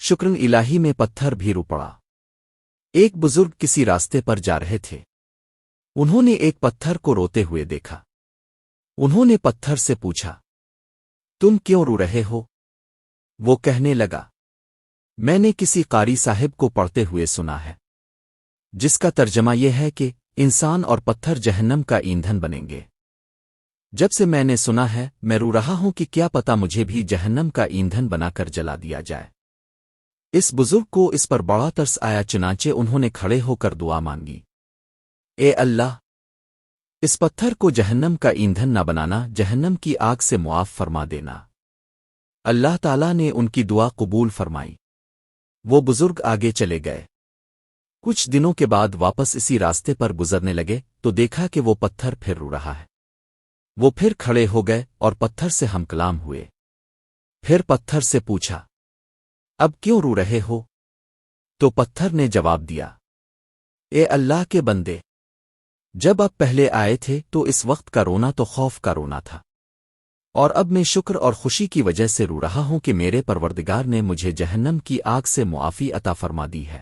شکر الہی میں پتھر بھی رو پڑا۔ ایک بزرگ کسی راستے پر جا رہے تھے۔ انہوں نے ایک پتھر کو روتے ہوئے دیکھا۔ انہوں نے پتھر سے پوچھا، تم کیوں رو رہے ہو؟ وہ کہنے لگا، میں نے کسی قاری صاحب کو پڑھتے ہوئے سنا ہے، جس کا ترجمہ یہ ہے کہ انسان اور پتھر جہنم کا ایندھن بنیں گے۔ جب سے میں نے سنا ہے، میں رو رہا ہوں کہ کیا پتہ مجھے بھی جہنم کا ایندھن بنا کر جلا دیا جائے۔ اس بزرگ کو اس پر بڑا ترس آیا، چنانچہ انہوں نے کھڑے ہو کر دعا مانگی، اے اللہ، اس پتھر کو جہنم کا ایندھن نہ بنانا، جہنم کی آگ سے معاف فرما دینا۔ اللہ تعالیٰ نے ان کی دعا قبول فرمائی۔ وہ بزرگ آگے چلے گئے۔ کچھ دنوں کے بعد واپس اسی راستے پر گزرنے لگے تو دیکھا کہ وہ پتھر پھر رو رہا ہے۔ وہ پھر کھڑے ہو گئے اور پتھر سے ہم کلام ہوئے۔ پھر پتھر سے پوچھا، اب کیوں رو رہے ہو؟ تو پتھر نے جواب دیا، اے اللہ کے بندے، جب اب پہلے آئے تھے تو اس وقت کا رونا تو خوف کا رونا تھا، اور اب میں شکر اور خوشی کی وجہ سے رو رہا ہوں کہ میرے پروردگار نے مجھے جہنم کی آگ سے معافی عطا فرما دی ہے۔